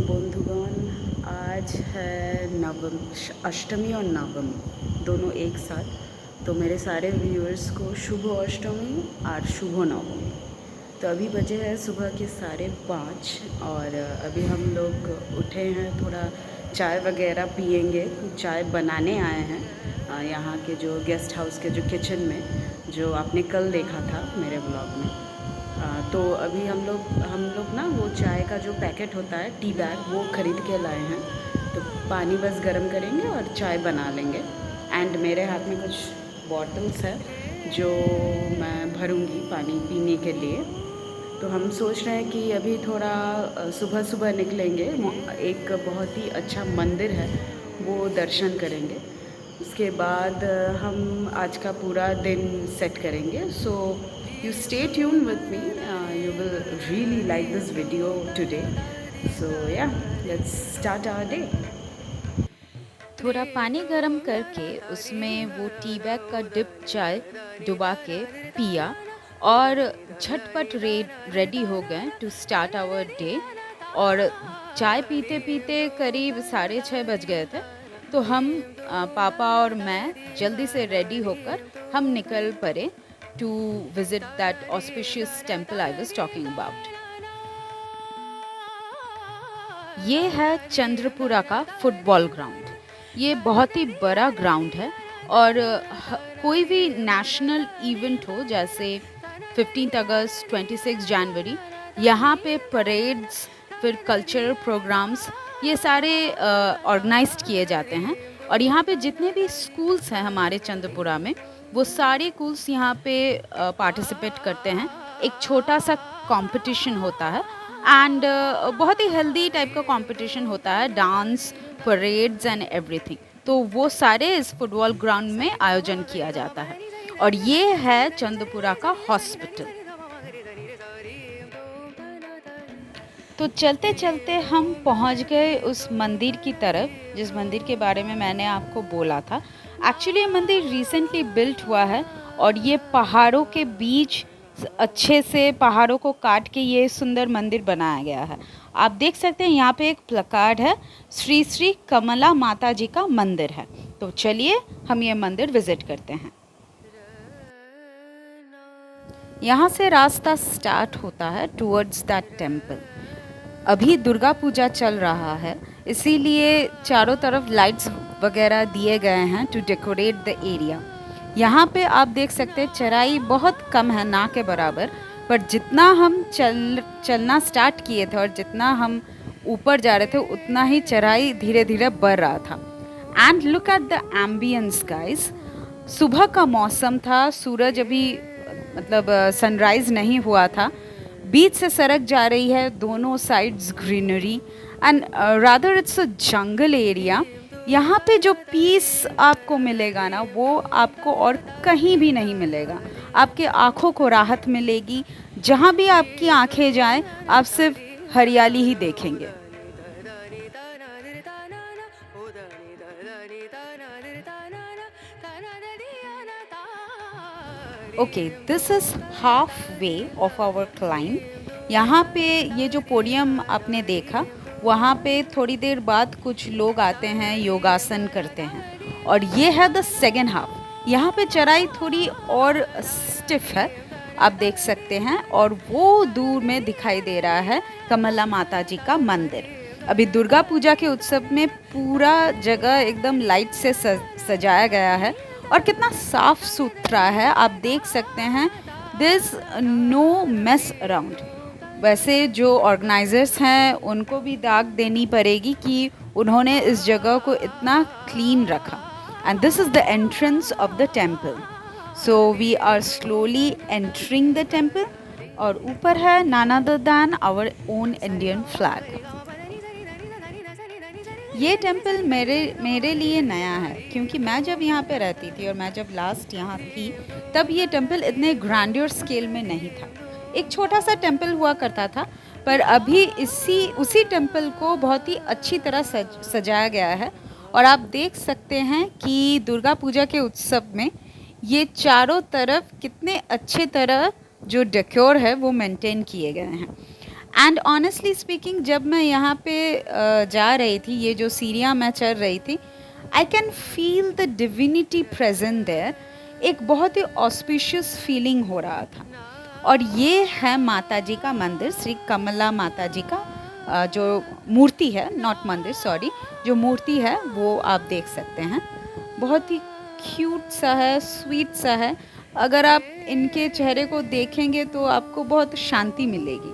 बंधुगण, आज है अष्टमी और नवमी दोनों एक साथ। तो मेरे सारे व्यूअर्स को शुभ अष्टमी और शुभ नवमी। तो अभी बजे है सुबह के 5:30 और अभी हम लोग उठे हैं, थोड़ा चाय वगैरह पियेंगे। चाय बनाने आए हैं यहाँ के जो गेस्ट हाउस के जो किचन में, जो आपने कल देखा था मेरे ब्लॉग में। तो अभी हम लोग ना वो चाय का जो पैकेट होता है, टी बैग, वो ख़रीद के लाए हैं। तो पानी बस गर्म करेंगे और चाय बना लेंगे। एंड मेरे हाथ में कुछ बॉटल्स है जो मैं भरूंगी पानी पीने के लिए। तो हम सोच रहे हैं कि अभी थोड़ा सुबह सुबह निकलेंगे। एक बहुत ही अच्छा मंदिर है, वो दर्शन करेंगे। उसके बाद हम आज का पूरा दिन सेट करेंगे। सो you stay tuned with me. You will really like this video today. So yeah, let's start our day. थोड़ा पानी गरम करके उसमें वो टी बैग का डिप चाय डुबा के पिया और झटपट रेडी हो गए टू स्टार्ट आवर डे। और चाय पीते पीते करीब 6:30 बज गए थे। तो हम पापा और मैं जल्दी से रेडी होकर हम निकल पड़े to visit that auspicious temple I was talking about. ये है चंद्रपुरा का फुटबॉल ग्राउंड। ये बहुत ही बड़ा ग्राउंड है और कोई भी नेशनल इवेंट हो, जैसे 15 अगस्त, 26 जनवरी, यहाँ पे परेड्स, फिर कल्चरल प्रोग्राम्स, ये सारे ऑर्गेनाइज्ड किए जाते हैं। और यहाँ पे जितने भी स्कूल्स हैं हमारे चंद्रपुरा में, वो सारे स्कूल्स यहाँ पे पार्टिसिपेट करते हैं। एक छोटा सा कंपटीशन होता है एंड बहुत ही हेल्दी टाइप का कंपटीशन होता है, डांस, परेड्स एंड एवरीथिंग। तो वो सारे इस फुटबॉल ग्राउंड में आयोजन किया जाता है। और ये है चंद्रपुरा का हॉस्पिटल। तो चलते चलते हम पहुंच गए उस मंदिर की तरफ, जिस मंदिर के बारे में मैंने आपको बोला था। एक्चुअली ये मंदिर रिसेंटली बिल्ट हुआ है और ये पहाड़ों के बीच अच्छे से पहाड़ों को काट के ये सुंदर मंदिर बनाया गया है। आप देख सकते हैं यहाँ पे एक प्लकार्ड है, श्री श्री कमला माता जी का मंदिर है। तो चलिए हम ये मंदिर विजिट करते हैं। यहाँ से रास्ता स्टार्ट होता है टुवर्ड्स दैट टेम्पल। अभी दुर्गा पूजा चल रहा है, इसीलिए चारों तरफ लाइट्स वगैरह दिए गए हैं टू डेकोरेट द एरिया। यहाँ पे आप देख सकते हैं चढ़ाई बहुत कम है, ना के बराबर, पर जितना हम चलना स्टार्ट किए थे और जितना हम ऊपर जा रहे थे, उतना ही चढ़ाई धीरे धीरे बढ़ रहा था। And look at the ambience guys. सुबह का मौसम था, सूरज अभी मतलब सनराइज नहीं हुआ था। बीच से सड़क जा रही है, दोनों sides greenery and rather it's a jungle area. यहाँ पे जो पीस आपको मिलेगा ना, वो आपको और कहीं भी नहीं मिलेगा। आपके आँखों को राहत मिलेगी। जहाँ भी आपकी आँखें जाएं, आप सिर्फ हरियाली ही देखेंगे। Okay, this is half way of our climb. यहाँ पे ये जो पोडियम आपने देखा, वहाँ पे थोड़ी देर बाद कुछ लोग आते हैं, योगासन करते हैं। और ये है द सेकेंड हाफ। यहाँ पे चढ़ाई थोड़ी और स्टिफ है, आप देख सकते हैं। और वो दूर में दिखाई दे रहा है कमला माता जी का मंदिर। अभी दुर्गा पूजा के उत्सव में पूरा जगह एकदम लाइट से सजाया गया है और कितना साफ सुथरा है, आप देख सकते हैं। There is no mess around. वैसे जो ऑर्गेनाइजर्स हैं, उनको भी दाग देनी पड़ेगी कि उन्होंने इस जगह को इतना क्लीन रखा। And this is the entrance of the temple. So we are slowly entering the temple. और ऊपर है none other than our own Indian flag. ये टेम्पल मेरे लिए नया है, क्योंकि मैं जब यहाँ पे रहती थी और मैं जब लास्ट यहाँ थी, तब ये टेम्पल इतने ग्रैंडियर स्केल में नहीं था। एक छोटा सा टेम्पल हुआ करता था, पर अभी उसी टेम्पल को बहुत ही अच्छी तरह सजाया गया है। और आप देख सकते हैं कि दुर्गा पूजा के उत्सव में ये चारों तरफ कितने अच्छे तरह जो डेकोर है वो मेंटेन किए गए हैं। एंड ऑनेस्टली स्पीकिंग जब मैं यहाँ पे जा रही थी, ये जो सीढ़ियाँ मैं चढ़ रही थी, I can feel the divinity present there. एक बहुत ही ऑस्पिशियस फीलिंग हो रहा था। और ये है माता जी का मंदिर, श्री कमला माता जी का जो मूर्ति है, नॉट मंदिर सॉरी, जो मूर्ति है वो आप देख सकते हैं। बहुत ही क्यूट सा है, स्वीट सा है। अगर आप इनके चेहरे को देखेंगे तो आपको बहुत शांति मिलेगी।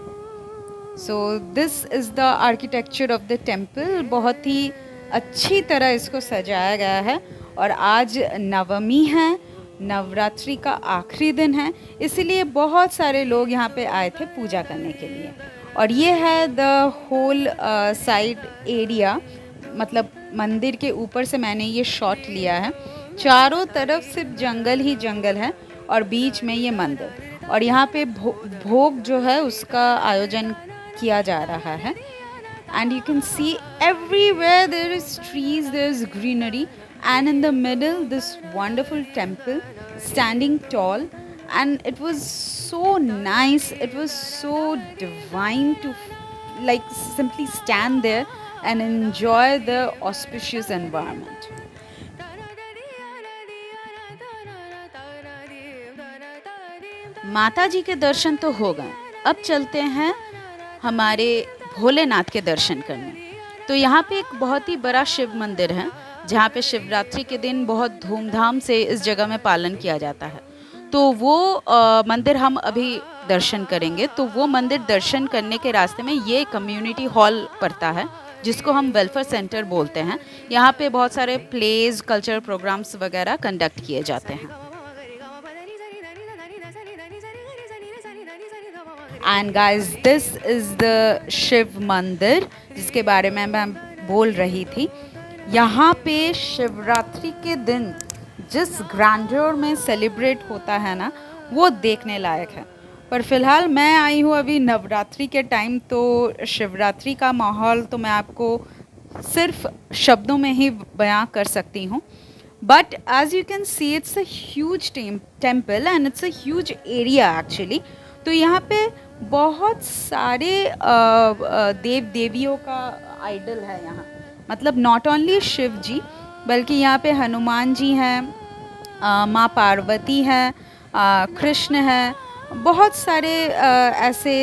So this is the architecture of the temple. बहुत ही अच्छी तरह इसको सजाया गया है। और आज नवमी है, नवरात्रि का आखिरी दिन है, इसीलिए बहुत सारे लोग यहाँ पे आए थे पूजा करने के लिए। और ये है द होल साइड एरिया, मतलब मंदिर के ऊपर से मैंने ये शॉट लिया है। चारों तरफ सिर्फ जंगल ही जंगल है और बीच में ये मंदिर। और यहाँ पे भोग जो है उसका आयोजन किया जा रहा है। And you can see everywhere there is trees, there is greenery, and in the middle this wonderful temple standing tall. And it was so nice, it was so divine to like simply stand there and enjoy the auspicious environment. माता जी के दर्शन तो हो गए, अब चलते हैं हमारे भोलेनाथ के दर्शन करने। तो यहाँ पे एक बहुत ही बड़ा शिव मंदिर है, जहाँ पे शिवरात्रि के दिन बहुत धूमधाम से इस जगह में पालन किया जाता है। तो वो मंदिर हम अभी दर्शन करेंगे। तो वो मंदिर दर्शन करने के रास्ते में ये कम्युनिटी हॉल पड़ता है, जिसको हम वेलफेयर सेंटर बोलते हैं। यहाँ पे बहुत सारे प्लेज, कल्चरल प्रोग्राम्स वगैरह कंडक्ट किए जाते हैं। And guys, this is the Shiv mandir जिसके बारे में मैं बोल रही थी। यहाँ पे शिवरात्रि के दिन जिस ग्रैंडर में सेलिब्रेट होता है ना, वो देखने लायक है। पर फ़िलहाल मैं आई हूँ अभी नवरात्रि के टाइम, तो शिवरात्रि का माहौल तो मैं आपको सिर्फ शब्दों में ही बयां कर सकती हूँ। But as you can see, it's a huge temple and it's a huge area actually. तो यहाँ पे बहुत सारे देव देवियों का आइडल है यहाँ। मतलब नॉट ओनली शिव जी, बल्कि यहाँ पे हनुमान जी हैं, माँ पार्वती हैं, कृष्ण हैं, बहुत सारे ऐसे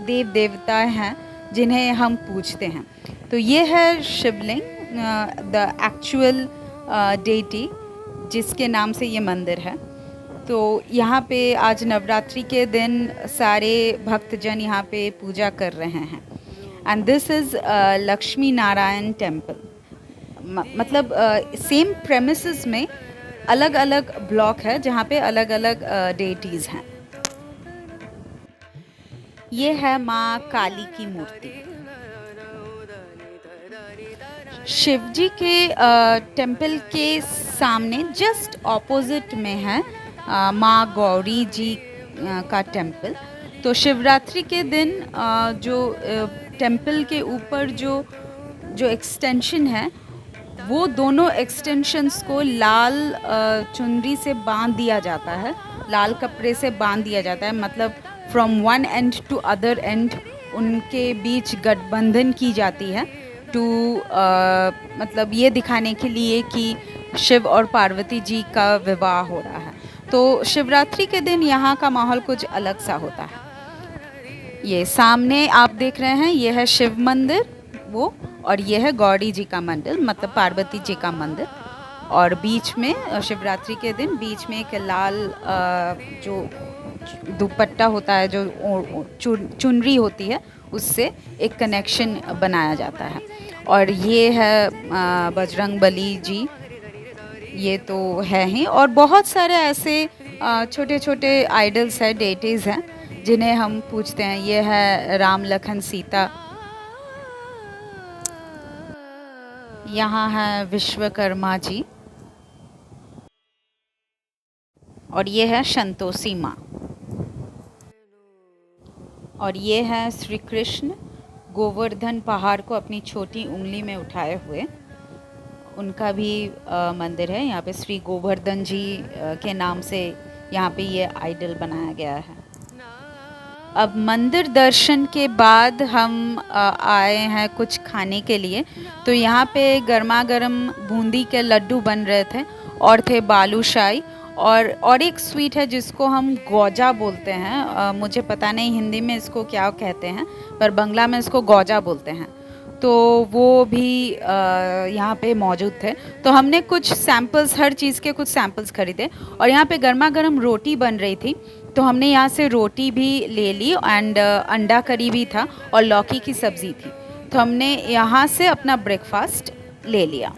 देव देवता हैं जिन्हें हम पूजते हैं। तो ये है शिवलिंग, द एक्चुअल डेटी जिसके नाम से ये मंदिर है। तो यहाँ पे आज नवरात्रि के दिन सारे भक्तजन यहाँ पे पूजा कर रहे हैं। And this is Lakshmi Narayan temple. मतलब सेम प्रेमिसेस में अलग अलग ब्लॉक है जहाँ पे अलग अलग डेटीज़ हैं। ये है माँ काली की मूर्ति। शिवजी के टेम्पल के सामने जस्ट ऑपोजिट में है माँ गौरी जी का टेम्पल। तो शिवरात्रि के दिन जो टेम्पल के ऊपर जो एक्सटेंशन है, वो दोनों एक्सटेंशंस को लाल चुनरी से बांध दिया जाता है, लाल कपड़े से बांध दिया जाता है। मतलब from one end to other end उनके बीच गठबंधन की जाती है टू मतलब ये दिखाने के लिए कि शिव और पार्वती जी का विवाह हो रहा है। तो शिवरात्रि के दिन यहाँ का माहौल कुछ अलग सा होता है। ये सामने आप देख रहे हैं, ये है शिव मंदिर वो, और ये है गौरी जी का मंदिर, मतलब पार्वती जी का मंदिर। और बीच में शिवरात्रि के दिन बीच में एक लाल जो दुपट्टा होता है, जो चुनरी होती है, उससे एक कनेक्शन बनाया जाता है। और ये है बजरंगबली जी, ये तो है ही। और बहुत सारे ऐसे छोटे छोटे आइडल्स हैं, डेटीज़ हैं जिन्हें हम पूछते हैं। ये है राम लखन सीता, यहाँ है विश्वकर्मा जी, और ये है संतोषी माँ। और ये है श्री कृष्ण गोवर्धन पहाड़ को अपनी छोटी उंगली में उठाए हुए, उनका भी मंदिर है। यहाँ पे श्री गोवर्धन जी के नाम से यहाँ पे ये आइडल बनाया गया है। अब मंदिर दर्शन के बाद हम आए हैं कुछ खाने के लिए। तो यहाँ पे गर्मा गर्म बूंदी के लड्डू बन रहे थे और थे बालूशाही और एक स्वीट है जिसको हम गौजा बोलते हैं। मुझे पता नहीं हिंदी में इसको क्या कहते हैं, पर बंगला में इसको गौजा बोलते हैं। तो वो भी यहाँ पे मौजूद थे। तो हमने कुछ सैम्पल्स, हर चीज़ के कुछ सैम्पल्स खरीदे और यहाँ पे गर्मा गर्म रोटी बन रही थी, तो हमने यहाँ से रोटी भी ले ली एंड अंडा करी भी था और लौकी की सब्ज़ी थी। तो हमने यहाँ से अपना ब्रेकफास्ट ले लिया।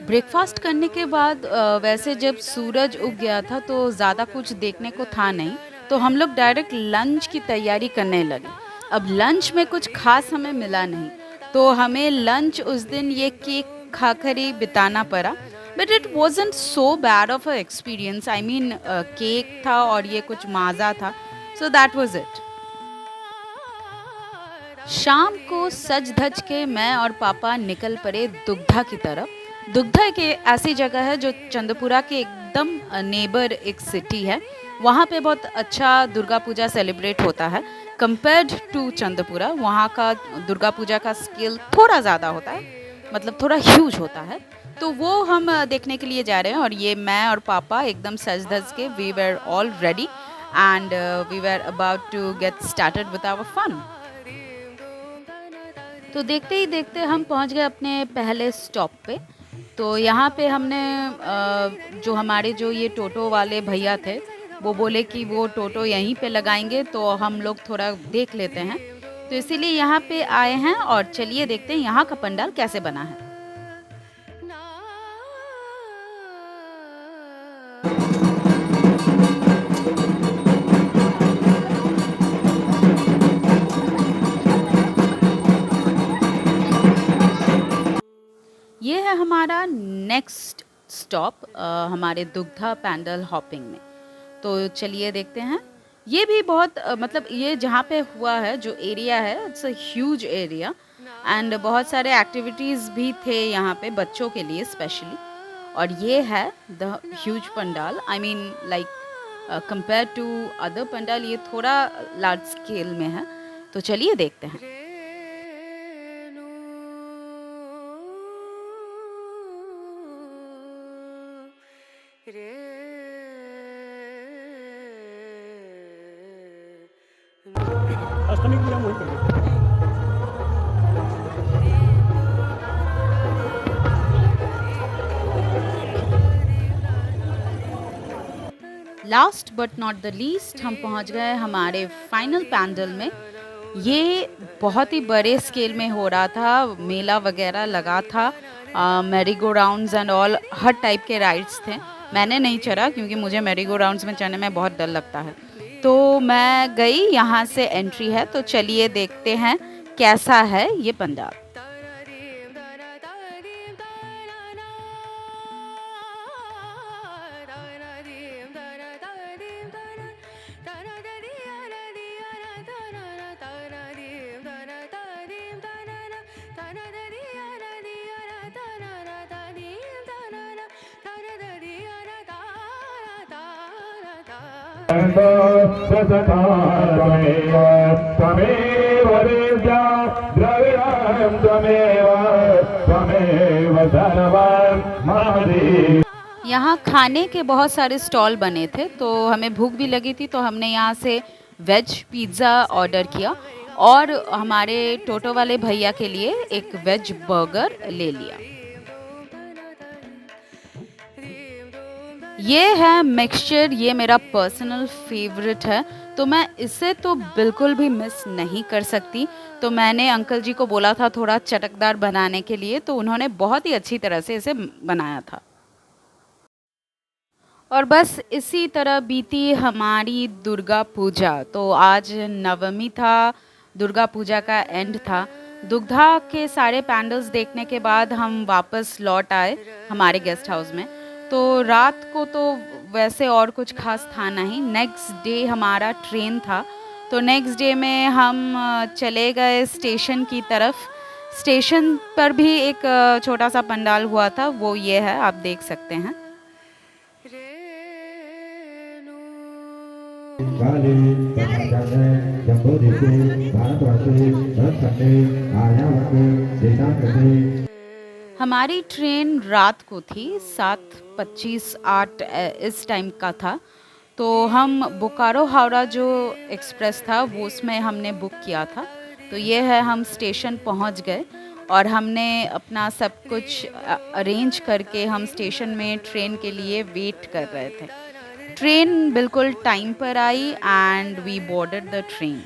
ब्रेकफास्ट करने के बाद वैसे जब सूरज उग गया था तो ज़्यादा कुछ देखने को था नहीं, तो हम लोग डायरेक्ट लंच की तैयारी करने लगे। अब लंच में कुछ खास हमें मिला नहीं, तो हमें लंच उस दिन ये केक खाकर ही बिताना पड़ा। But it wasn't so bad of a experience. I mean cake था और ये कुछ माज़ा था, सो दैट वॉज इट। शाम को सज धज के मैं और पापा निकल पड़े दुग्धा की तरफ। दुग्धा एक ऐसी जगह है जो चंद्रपुरा के एकदम नेबर एक सिटी है। वहाँ पे बहुत अच्छा दुर्गा पूजा सेलिब्रेट होता है कंपेयर्ड टू चंद्रपुरा। वहाँ का दुर्गा पूजा का स्केल थोड़ा ज़्यादा होता है, मतलब थोड़ा ह्यूज होता है। तो वो हम देखने के लिए जा रहे हैं और ये मैं और पापा एकदम सज धज के we were all ready and we were about to get started with our fun. तो देखते ही देखते हम पहुंच गए अपने पहले स्टॉप पे। तो यहाँ पे हमने जो हमारे जो ये टोटो वाले भैया थे वो बोले कि वो टोटो यहीं पे लगाएंगे, तो हम लोग थोड़ा देख लेते हैं। तो इसीलिए यहाँ पे आए हैं और चलिए देखते हैं यहाँ का पंडाल कैसे बना है। ये है हमारा नेक्स्ट स्टॉप हमारे दुग्धा पैंडल हॉपिंग में। तो चलिए देखते हैं। ये भी बहुत मतलब ये जहाँ पे हुआ है जो एरिया है, it's a huge area and बहुत सारे एक्टिविटीज़ भी थे यहाँ पे बच्चों के लिए स्पेशली। और ये है the huge pandal. I mean like compare to other pandal ये थोड़ा लार्ज स्केल में है। तो चलिए देखते हैं। अष्टमी पूरा वही कर last but not the least हम पहुंच गए हमारे फाइनल पैंडल में। ये बहुत ही बड़े स्केल में हो रहा था, मेला वगैरह लगा था, merry go rounds and all, her type के राइड्स थे। मैंने नहीं चढ़ा क्योंकि मुझे मैरी गो राउंड्स में चढ़ने में बहुत डर लगता है। तो मैं गई, यहाँ से एंट्री है, तो चलिए देखते हैं कैसा है ये पंडाल। त्वमेव विद्या द्रविणं त्वमेव सर्वं महदेव। यहाँ खाने के बहुत सारे स्टॉल बने थे, तो हमें भूख भी लगी थी, तो हमने यहाँ से वेज पिज़्ज़ा ऑर्डर किया और हमारे टोटो वाले भैया के लिए एक वेज बर्गर ले लिया। ये है मिक्सचर, ये मेरा पर्सनल फेवरेट है, तो मैं इसे तो बिल्कुल भी मिस नहीं कर सकती। तो मैंने अंकल जी को बोला था थोड़ा चटकदार बनाने के लिए, तो उन्होंने बहुत ही अच्छी तरह से इसे बनाया था। और बस इसी तरह बीती हमारी दुर्गा पूजा। तो आज नवमी था, दुर्गा पूजा का एंड था। दुग्धा के सारे पैंडल्स देखने के बाद हम वापस लौट आए हमारे गेस्ट हाउस में। तो रात को तो वैसे और कुछ खास था नहीं। नेक्स्ट डे हमारा ट्रेन था, तो नेक्स्ट डे में हम चले गए स्टेशन की तरफ। स्टेशन पर भी एक छोटा सा पंडाल हुआ था, वो ये है, आप देख सकते हैं। काले पद्मजाले जम्बूद्वीपे भारतवर्षे भरतखंडे आर्यावर्ते देशांतरे। हमारी ट्रेन रात को थी 7:25 8 इस टाइम का था। तो हम बोकारो हावड़ा जो एक्सप्रेस था वो उसमें हमने बुक किया था। तो ये है, हम स्टेशन पहुंच गए और हमने अपना सब कुछ अरेंज करके हम स्टेशन में ट्रेन के लिए वेट कर रहे थे। ट्रेन बिल्कुल टाइम पर आई and we boarded the train.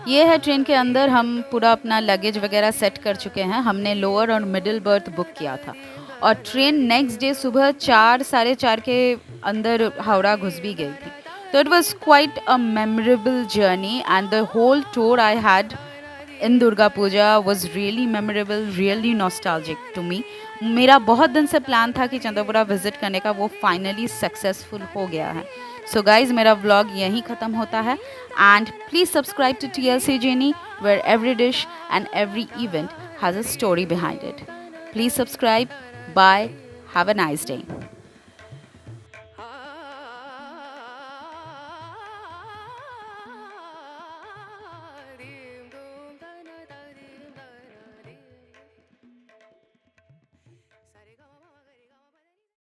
ये है ट्रेन के अंदर, हम पूरा अपना लगेज वगैरह सेट कर चुके हैं। हमने लोअर और मिडिल बर्थ बुक किया था और ट्रेन नेक्स्ट डे सुबह 4 साढ़े 4 के अंदर हावड़ा घुस भी गई थी। तो it was quite a memorable journey and the whole tour I had in Durga Puja was really memorable, really nostalgic to me. मेरा बहुत दिन से प्लान था कि चंद्रपुरा विजिट करने का, वो फाइनली सक्सेसफुल हो गया है। सो गाइज, मेरा व्लॉग यहीं ख़त्म होता है and please subscribe to TLC Genie, where every dish and every event has a story behind it. Please subscribe. Bye. Have a nice day.